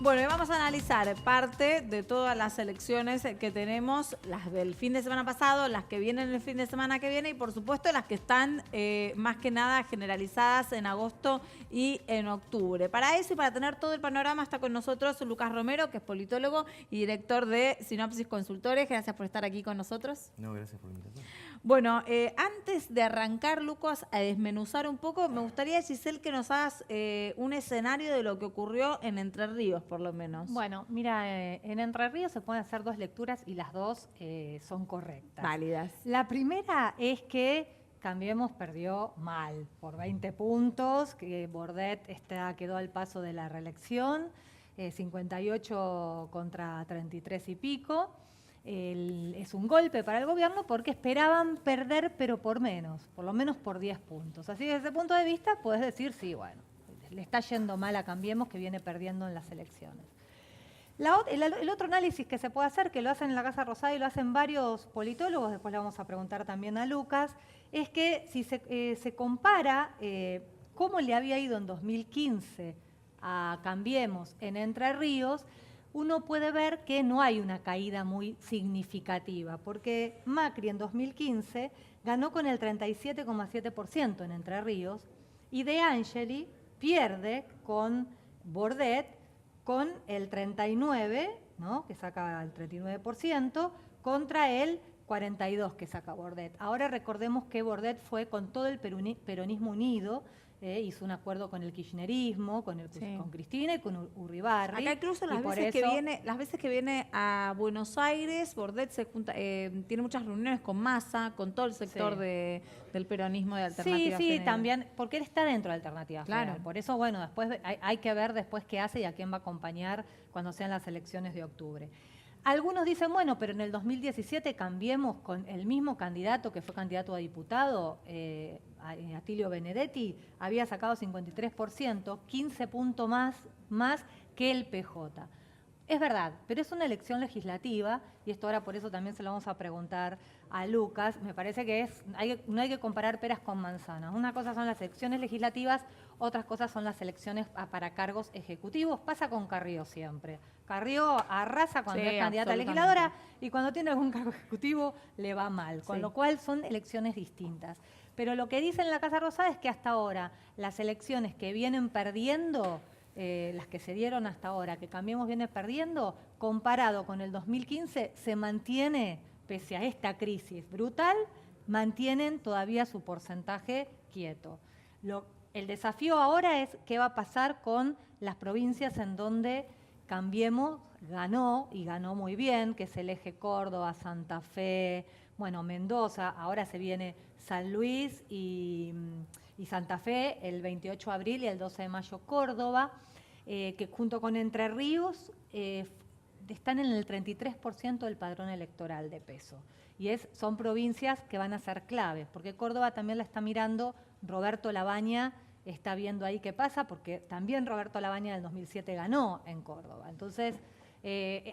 Bueno, y vamos a analizar parte de todas las elecciones que tenemos, las del fin de semana pasado, las que vienen el fin de semana que viene y por supuesto las que están más que nada generalizadas en agosto y en octubre. Para eso y para tener todo el panorama está con nosotros Lucas Romero, que es politólogo y director de Sinopsis Consultores. Gracias por estar aquí con nosotros. No, gracias por la invitación. Bueno, antes de arrancar, Lucas, a desmenuzar un poco, me gustaría, Giselle, que nos hagas un escenario de lo que ocurrió en Entre Ríos, por lo menos. Bueno, mira, en Entre Ríos se pueden hacer dos lecturas y las dos son correctas. Válidas. La primera es que Cambiemos perdió mal, por 20 puntos, que Bordet quedó al paso de la reelección, 58 contra 33 y pico. Es un golpe para el gobierno porque esperaban perder, pero por menos, por lo menos por 10 puntos. Así que desde ese punto de vista puedes decir, sí, bueno, le está yendo mal a Cambiemos, que viene perdiendo en las elecciones. El otro análisis que se puede hacer, que lo hacen en la Casa Rosada y lo hacen varios politólogos, después le vamos a preguntar también a Lucas, es que si se compara cómo le había ido en 2015 a Cambiemos en Entre Ríos, uno puede ver que no hay una caída muy significativa, porque Macri en 2015 ganó con el 37,7% en Entre Ríos y De Angeli pierde con Bordet con el 39%, ¿no?, que saca el 39%, contra el 42% que saca Bordet. Ahora recordemos que Bordet fue con todo el peronismo unido, hizo un acuerdo con el kirchnerismo, con Cristina y con Urribarri. Acá incluso las veces que viene a Buenos Aires, Bordet se junta, tiene muchas reuniones con Massa, con todo el sector del peronismo de Alternativa Federal. Sí, también, porque él está dentro de Alternativa Federal. Por eso, bueno, después hay que ver después qué hace y a quién va a acompañar cuando sean las elecciones de octubre. Algunos dicen, bueno, pero en el 2017 Cambiemos con el mismo candidato que fue candidato a diputado, Atilio Benedetti, había sacado 53%, 15 puntos más que el PJ. Es verdad, pero es una elección legislativa, y esto ahora por eso también se lo vamos a preguntar a Lucas. Me parece que no hay que comparar peras con manzanas. Una cosa son las elecciones legislativas, otras cosas son las elecciones para cargos ejecutivos. Pasa con Carrió siempre. Carrió arrasa cuando es candidata a legisladora y cuando tiene algún cargo ejecutivo le va mal, con lo cual son elecciones distintas. Pero lo que dice en la Casa Rosada es que hasta ahora las elecciones que vienen perdiendo, las que se dieron hasta ahora, que Cambiemos viene perdiendo, comparado con el 2015, se mantiene, pese a esta crisis brutal, mantienen todavía su porcentaje quieto. El desafío ahora es qué va a pasar con las provincias en donde Cambiemos ganó, y ganó muy bien, que es el eje Córdoba, Santa Fe, bueno, Mendoza, ahora se viene San Luis y Santa Fe el 28 de abril y el 12 de mayo Córdoba, que junto con Entre Ríos están en el 33% del padrón electoral de peso. Y son provincias que van a ser claves, porque Córdoba también la está mirando Roberto Labaña, está viendo ahí qué pasa, porque también Roberto Labaña en el 2007 ganó en Córdoba. Entonces,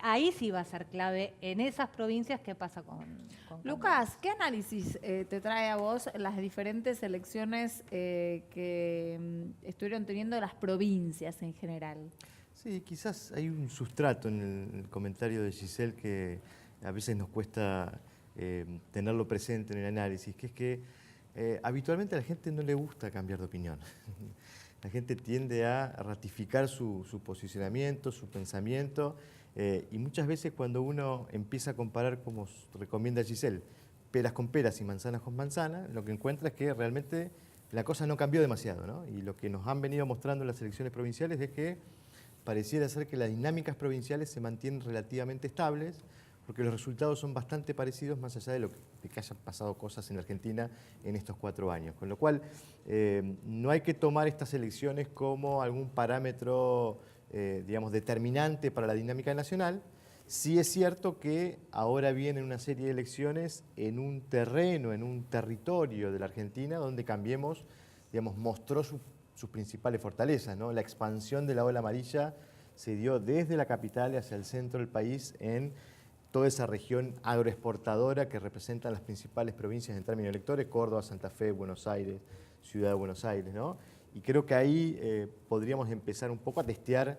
ahí sí va a ser clave en esas provincias qué pasa con Lucas, ¿qué análisis te trae a vos las diferentes elecciones que estuvieron teniendo las provincias en general? Sí, quizás hay un sustrato en el comentario de Giselle que a veces nos cuesta tenerlo presente en el análisis, que es que habitualmente a la gente no le gusta cambiar de opinión. La gente tiende a ratificar su posicionamiento, su pensamiento, y muchas veces cuando uno empieza a comparar, como recomienda Giselle, peras con peras y manzanas con manzanas, lo que encuentra es que realmente la cosa no cambió demasiado, ¿no? Y lo que nos han venido mostrando en las elecciones provinciales es que pareciera ser que las dinámicas provinciales se mantienen relativamente estables, porque los resultados son bastante parecidos más allá de que hayan pasado cosas en Argentina en estos 4 años. Con lo cual, no hay que tomar estas elecciones como algún parámetro, digamos, determinante para la dinámica nacional. Sí es cierto que ahora vienen una serie de elecciones en un terreno, en un territorio de la Argentina donde Cambiemos, digamos, mostró sus principales fortalezas, ¿no? La expansión de la ola amarilla se dio desde la capital hacia el centro del país en toda esa región agroexportadora que representan las principales provincias en términos de electores, Córdoba, Santa Fe, Buenos Aires, Ciudad de Buenos Aires, ¿no? Y creo que ahí podríamos empezar un poco a testear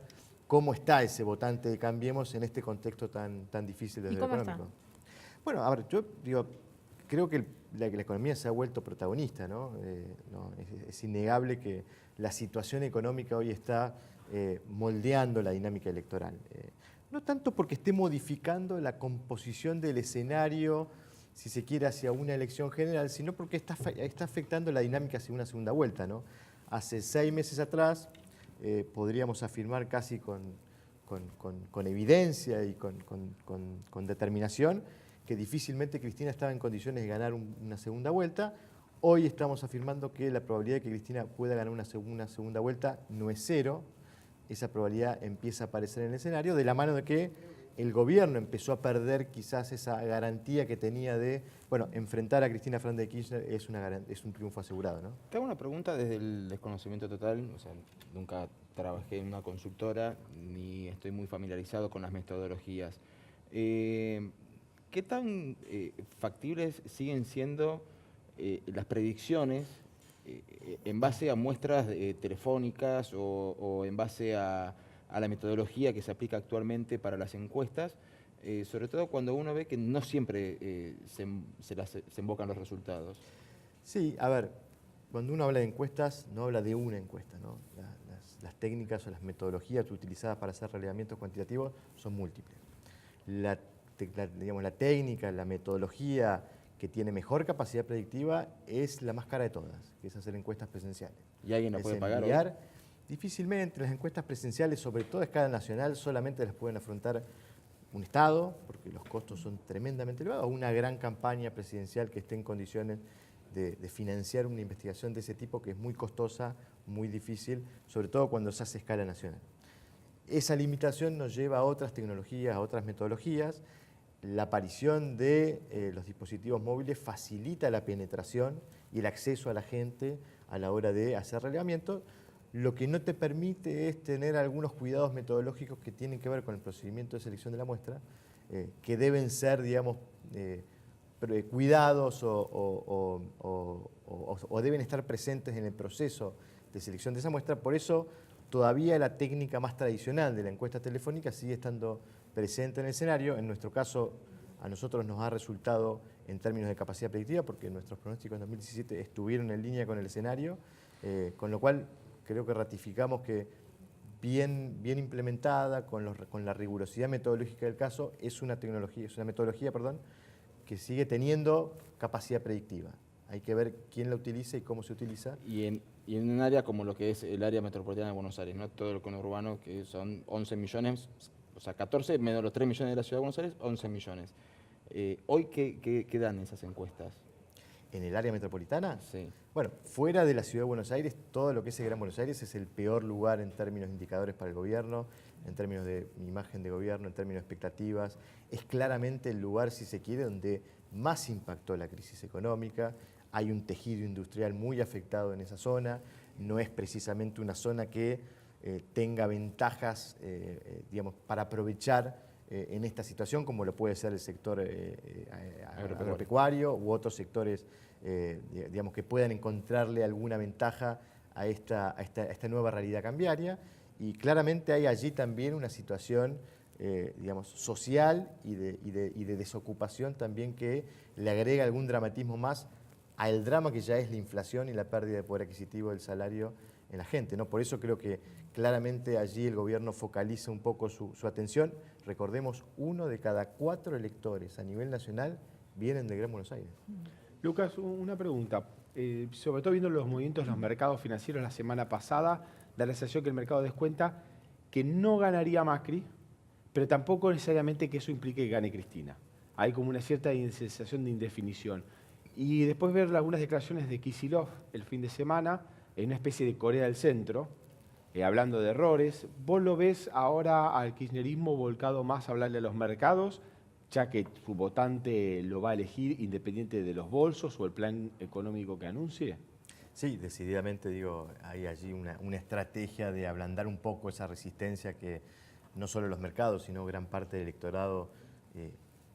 cómo está ese votante de Cambiemos en este contexto tan difícil desde lo económico. Bueno, a ver, yo digo, creo que la economía se ha vuelto protagonista, ¿no? Es innegable que la situación económica hoy está moldeando la dinámica electoral. No tanto porque esté modificando la composición del escenario, si se quiere, hacia una elección general, sino porque está afectando la dinámica hacia una segunda vuelta, ¿no? Hace 6 meses atrás podríamos afirmar casi con evidencia y con determinación que difícilmente Cristina estaba en condiciones de ganar una segunda vuelta. Hoy estamos afirmando que la probabilidad de que Cristina pueda ganar una segunda vuelta no es cero. Esa probabilidad empieza a aparecer en el escenario de la mano de que el gobierno empezó a perder quizás esa garantía que tenía de, bueno, enfrentar a Cristina Fernández de Kirchner es un triunfo asegurado, ¿no? Te hago una pregunta desde el desconocimiento total, o sea, nunca trabajé en una consultora ni estoy muy familiarizado con las metodologías. ¿Qué tan factibles siguen siendo las predicciones en base a muestras telefónicas o en base a la metodología que se aplica actualmente para las encuestas, sobre todo cuando uno ve que no siempre se invocan los resultados? Sí, a ver, cuando uno habla de encuestas, no habla de una encuesta, ¿no? Las técnicas o las metodologías utilizadas para hacer relevamientos cuantitativos son múltiples. Digamos, la técnica, la metodología que tiene mejor capacidad predictiva es la más cara de todas, que es hacer encuestas presenciales. ¿Y alguien la puede pagar hoy? Difícilmente. Las encuestas presenciales, sobre todo a escala nacional, solamente las pueden afrontar un Estado, porque los costos son tremendamente elevados, o una gran campaña presidencial que esté en condiciones de financiar una investigación de ese tipo, que es muy costosa, muy difícil, sobre todo cuando se hace a escala nacional. Esa limitación nos lleva a otras tecnologías, a otras metodologías. La aparición de los dispositivos móviles facilita la penetración y el acceso a la gente a la hora de hacer relevamiento. Lo que no te permite es tener algunos cuidados metodológicos que tienen que ver con el procedimiento de selección de la muestra, que deben ser, digamos, cuidados o deben estar presentes en el proceso de selección de esa muestra. Por eso todavía la técnica más tradicional de la encuesta telefónica sigue estando presente en el escenario. En nuestro caso, a nosotros nos ha resultado en términos de capacidad predictiva, porque nuestros pronósticos en 2017 estuvieron en línea con el escenario, con lo cual creo que ratificamos que bien implementada, con la rigurosidad metodológica del caso, es una metodología que sigue teniendo capacidad predictiva. Hay que ver quién la utiliza y cómo se utiliza. Y en un área como lo que es el área metropolitana de Buenos Aires, ¿no? Todo el conurbano, que son 11 millones, o sea, 14 menos los 3 millones de la Ciudad de Buenos Aires, 11 millones. ¿Hoy qué dan esas encuestas? ¿En el área metropolitana? Sí. Bueno, fuera de la Ciudad de Buenos Aires, todo lo que es el Gran Buenos Aires es el peor lugar en términos de indicadores para el gobierno, en términos de imagen de gobierno, en términos de expectativas. Es claramente el lugar, si se quiere, donde más impactó la crisis económica. Hay un tejido industrial muy afectado en esa zona. No es precisamente una zona que tenga ventajas, digamos, para aprovechar en esta situación, como lo puede ser el sector agropecuario u otros sectores, digamos, que puedan encontrarle alguna ventaja a esta nueva realidad cambiaria. Y claramente hay allí también una situación, digamos, social y de desocupación también, que le agrega algún dramatismo más al drama que ya es la inflación y la pérdida de poder adquisitivo del salario en la gente, ¿no? Por eso creo que claramente allí el gobierno focaliza un poco su atención. Recordemos, 1 de cada 4 electores a nivel nacional vienen del Gran Buenos Aires. Lucas, una pregunta. Sobre todo viendo los movimientos de los mercados financieros la semana pasada, da la sensación que el mercado descuenta que no ganaría Macri, pero tampoco necesariamente que eso implique que gane Cristina. Hay como una cierta sensación de indefinición. Y después ver algunas declaraciones de Kicillof el fin de semana, en una especie de Corea del Centro, hablando de errores. ¿Vos lo ves ahora al kirchnerismo volcado más a hablarle a los mercados, ya que su votante lo va a elegir independiente de los bolsos o el plan económico que anuncie? Sí, decididamente, digo, hay allí una estrategia de ablandar un poco esa resistencia que no solo los mercados, sino gran parte del electorado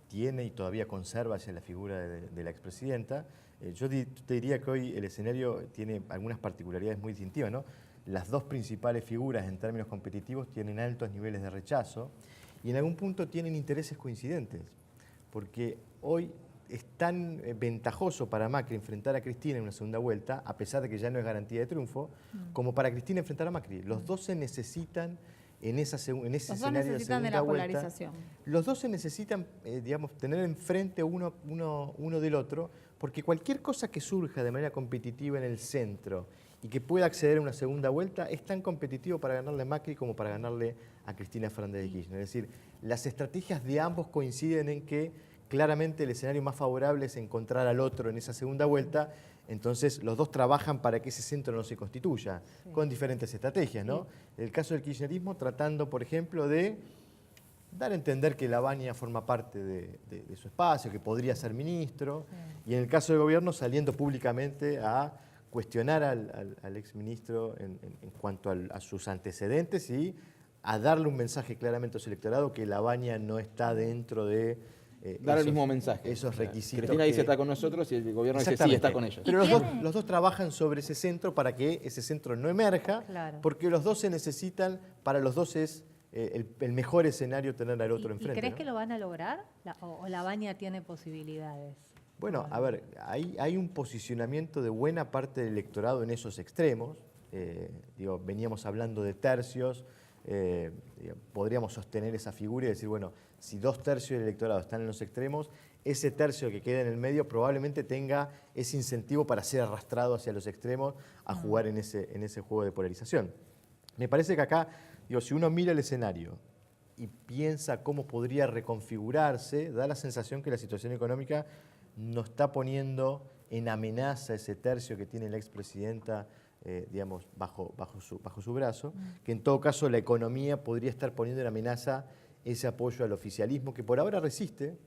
tiene y todavía conserva hacia la figura de la expresidenta. Yo te diría que hoy el escenario tiene algunas particularidades muy distintivas, ¿no? las dos principales figuras en términos competitivos tienen altos niveles de rechazo y en algún punto tienen intereses coincidentes, porque hoy es tan ventajoso para Macri enfrentar a Cristina en una segunda vuelta, a pesar de que ya no es garantía de triunfo, como para Cristina enfrentar a Macri. Los dos se necesitan en ese escenario de segunda vuelta. Los dos se necesitan, digamos, tener enfrente uno del otro, porque cualquier cosa que surja de manera competitiva en el centro y que pueda acceder a una segunda vuelta es tan competitivo para ganarle a Macri como para ganarle a Cristina Fernández de Kirchner. Es decir, las estrategias de ambos coinciden en que claramente el escenario más favorable es encontrar al otro en esa segunda vuelta, entonces los dos trabajan para que ese centro no se constituya, con diferentes estrategias, ¿no? En el caso del kirchnerismo, tratando, por ejemplo, de dar a entender que Lavagna forma parte de su espacio, que podría ser ministro, y en el caso del gobierno saliendo públicamente a cuestionar al exministro en cuanto a sus antecedentes y a darle un mensaje claramente a su electorado que Lavagna no está dentro de dar el mismo mensaje. Esos requisitos. Cristina dice está con nosotros y el gobierno dice sí, está con ellos. Pero los dos trabajan sobre ese centro para que ese centro no emerja, porque los dos se necesitan, para los dos es el mejor escenario tener al otro enfrente. ¿Y crees ¿no? que lo van a lograr? ¿O Lavagna tiene posibilidades? Bueno, a ver, hay un posicionamiento de buena parte del electorado en esos extremos. Veníamos hablando de tercios. Podríamos sostener esa figura y decir, bueno, si 2/3 del electorado están en los extremos, ese tercio que queda en el medio probablemente tenga ese incentivo para ser arrastrado hacia los extremos a jugar en ese juego de polarización. Me parece que acá, si uno mira el escenario y piensa cómo podría reconfigurarse, da la sensación que la situación económica no está poniendo en amenaza ese tercio que tiene la expresidenta bajo su brazo, que en todo caso la economía podría estar poniendo en amenaza ese apoyo al oficialismo, que por ahora resiste,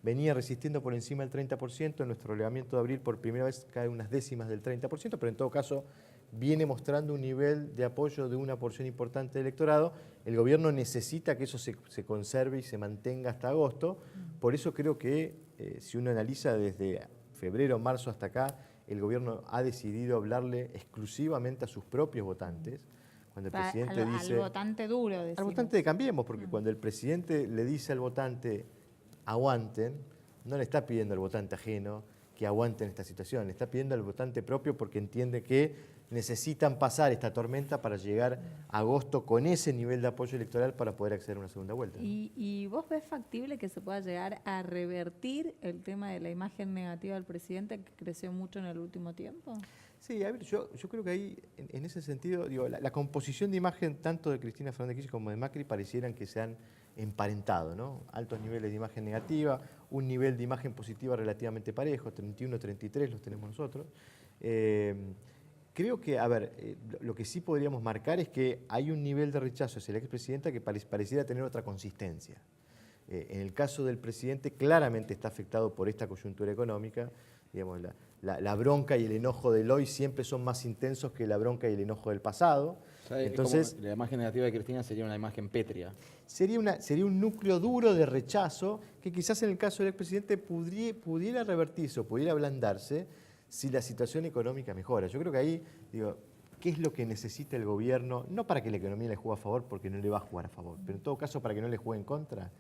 venía resistiendo por encima del 30%, en nuestro relevamiento de abril por primera vez cae unas décimas del 30%, pero en todo caso viene mostrando un nivel de apoyo de una porción importante del electorado. El gobierno necesita que eso se conserve y se mantenga hasta agosto, por eso creo que si uno analiza desde febrero, marzo hasta acá, el gobierno ha decidido hablarle exclusivamente a sus propios votantes. Cuando el presidente dice... Al votante duro, decimos. Al votante de Cambiemos, porque cuando el presidente le dice al votante aguanten, no le está pidiendo al votante ajeno que aguanten esta situación, le está pidiendo al votante propio porque entiende que necesitan pasar esta tormenta para llegar a agosto con ese nivel de apoyo electoral para poder acceder a una segunda vuelta. ¿Y vos ves factible que se pueda llegar a revertir el tema de la imagen negativa del presidente que creció mucho en el último tiempo? Sí, a ver, yo creo que ahí, en ese sentido, la composición de imagen tanto de Cristina Fernández de Kirchner como de Macri parecieran que se han emparentado, ¿no? Altos niveles de imagen negativa, un nivel de imagen positiva relativamente parejo, 31, 33 los tenemos nosotros. Creo que, a ver, lo que sí podríamos marcar es que hay un nivel de rechazo hacia la expresidenta que pareciera tener otra consistencia. En el caso del presidente, claramente está afectado por esta coyuntura económica. Digamos, la bronca y el enojo del hoy siempre son más intensos que la bronca y el enojo del pasado. Entonces, la imagen negativa de Cristina sería una imagen pétrea. Sería un núcleo duro de rechazo que quizás en el caso del expresidente pudiera revertirse o pudiera ablandarse si la situación económica mejora. Yo creo que ahí, ¿qué es lo que necesita el gobierno? No para que la economía le juegue a favor, porque no le va a jugar a favor, pero en todo caso para que no le juegue en contra.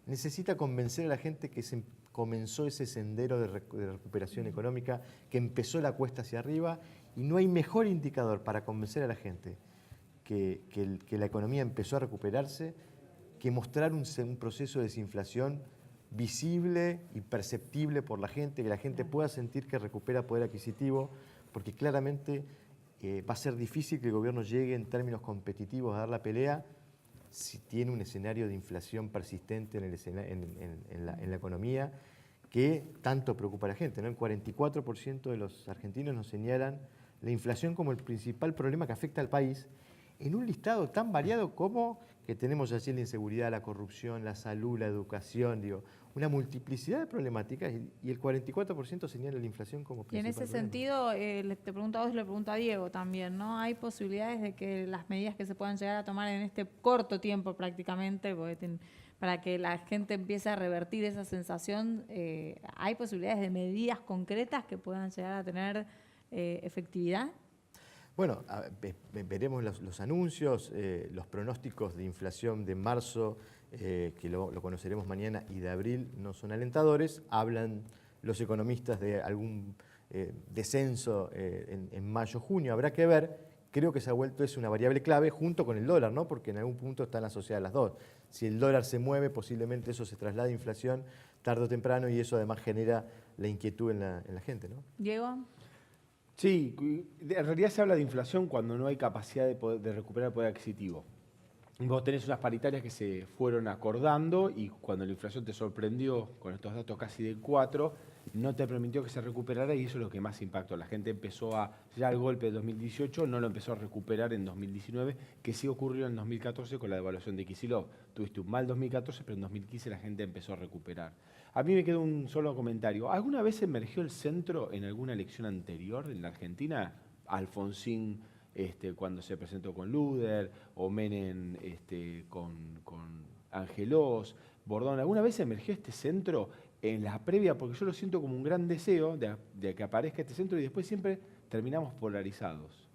Necesita convencer a la gente que se comenzó ese sendero de recuperación económica, que empezó la cuesta hacia arriba, y no hay mejor indicador para convencer a la gente que la economía empezó a recuperarse que mostrar un proceso de desinflación visible y perceptible por la gente, que la gente pueda sentir que recupera poder adquisitivo, porque claramente va a ser difícil que el gobierno llegue en términos competitivos a dar la pelea si tiene un escenario de inflación persistente en la economía que tanto preocupa a la gente, ¿no? El 44% de los argentinos nos señalan la inflación como el principal problema que afecta al país en un listado tan variado como que tenemos allí la inseguridad, la corrupción, la salud, la educación, una multiplicidad de problemáticas y el 44% señala la inflación como principal. Y en ese sentido, te pregunto a vos y le pregunto a Diego también, ¿no? ¿Hay posibilidades de que las medidas que se puedan llegar a tomar en este corto tiempo prácticamente, para que la gente empiece a revertir esa sensación, hay posibilidades de medidas concretas que puedan llegar a tener efectividad? Bueno, veremos los anuncios, los pronósticos de inflación de marzo, que lo conoceremos mañana, y de abril no son alentadores. Hablan los economistas de algún descenso en mayo, junio. Habrá que ver. Creo que se ha vuelto es una variable clave junto con el dólar, ¿no? Porque en algún punto están asociadas las dos. Si el dólar se mueve, posiblemente eso se traslade a inflación tarde o temprano, y eso además genera la inquietud en la gente, ¿no? Diego. Sí, en realidad se habla de inflación cuando no hay capacidad de recuperar el poder adquisitivo. Vos tenés unas paritarias que se fueron acordando y cuando la inflación te sorprendió con estos datos casi del 4, no te permitió que se recuperara, y eso es lo que más impactó. La gente empezó ya el golpe de 2018 no lo empezó a recuperar en 2019, que sí ocurrió en 2014 con la devaluación de Kicillof. Tuviste un mal 2014, pero en 2015 la gente empezó a recuperar. A mí me quedó un solo comentario. ¿Alguna vez emergió el centro en alguna elección anterior en la Argentina? Alfonsín cuando se presentó con Luder, o Menem con Angelos, Bordón. ¿Alguna vez emergió este centro en la previa? Porque yo lo siento como un gran deseo de que aparezca este centro, y después siempre terminamos polarizados.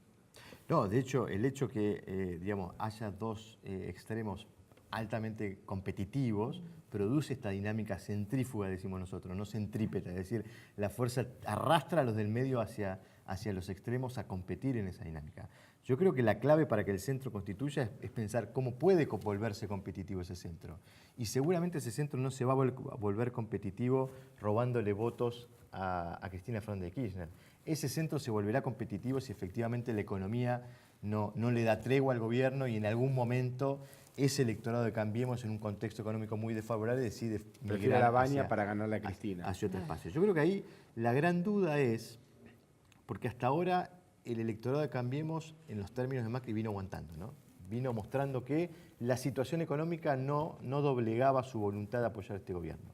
No, de hecho, el hecho que haya dos extremos altamente competitivos produce esta dinámica centrífuga, decimos nosotros, no centrípeta, es decir, la fuerza arrastra a los del medio hacia los extremos a competir en esa dinámica. Yo creo que la clave para que el centro constituya es pensar cómo puede volverse competitivo ese centro. Y seguramente ese centro no se va a volver competitivo robándole votos a Cristina Fernández de Kirchner. Ese centro se volverá competitivo si efectivamente la economía no le da tregua al gobierno, y en algún momento ese electorado de Cambiemos, en un contexto económico muy desfavorable, decide prefiere a la Baña para ganarle a Cristina. Hacia otro espacio. Yo creo que ahí la gran duda es, porque hasta ahora el electorado de Cambiemos, en los términos de Macri, vino aguantando, ¿no? Vino mostrando que la situación económica no doblegaba su voluntad de apoyar a este gobierno.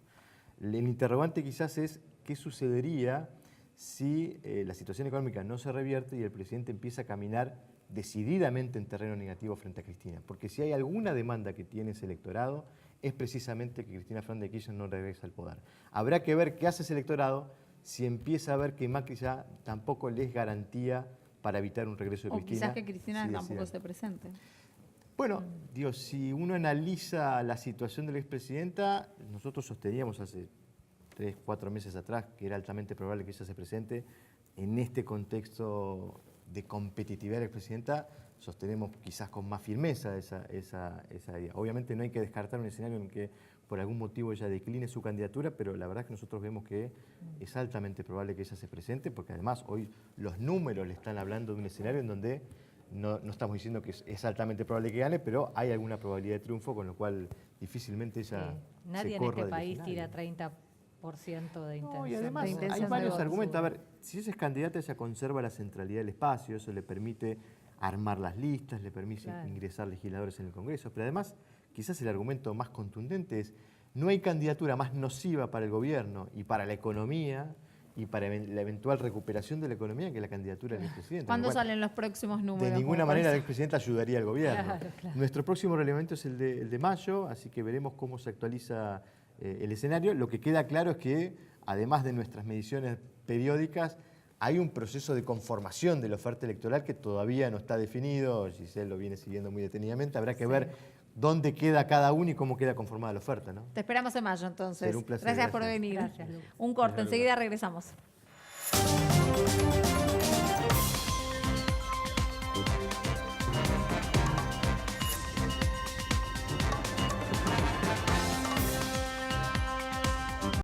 El interrogante quizás es qué sucedería si la situación económica no se revierte y el presidente empieza a caminar decididamente en terreno negativo frente a Cristina. Porque si hay alguna demanda que tiene ese electorado, es precisamente que Cristina Fernández de Kirchner no regrese al poder. Habrá que ver qué hace ese electorado si empieza a ver que Macri ya tampoco le es garantía para evitar un regreso de Cristina. O quizás que Cristina tampoco se presente. Bueno, digo, si uno analiza la situación de la expresidenta, nosotros sosteníamos hace 3, 4 meses atrás que era altamente probable que ella se presente. En este contexto de competitividad de la expresidenta, sostenemos quizás con más firmeza esa idea. Obviamente no hay que descartar un escenario en que por algún motivo ella decline su candidatura, pero la verdad es que nosotros vemos que es altamente probable que ella se presente, porque además hoy los números le están hablando de un escenario en donde no estamos diciendo que es altamente probable que gane, pero hay alguna probabilidad de triunfo, con lo cual difícilmente ella nadie se corra en este país escenario. tira 30% de intención. No, y además hay varios argumentos. A ver, si ella es candidata, ella conserva la centralidad del espacio, eso le permite armar las listas, le permite ingresar legisladores en el Congreso, pero además quizás el argumento más contundente es: no hay candidatura más nociva para el gobierno y para la economía y para la eventual recuperación de la economía que la candidatura del expresidente. ¿Cuándo salen los próximos números? De ninguna manera el expresidente ayudaría al gobierno. Claro. Nuestro próximo relevamiento es el de mayo, así que veremos cómo se actualiza el escenario. Lo que queda claro es que, además de nuestras mediciones periódicas, hay un proceso de conformación de la oferta electoral que todavía no está definido. Giselle lo viene siguiendo muy detenidamente. Habrá que ver dónde queda cada uno y cómo queda conformada la oferta, ¿no? Te esperamos en mayo, entonces. Será un placer, Gracias por venir. Gracias, Lu. Un corte, enseguida regresamos.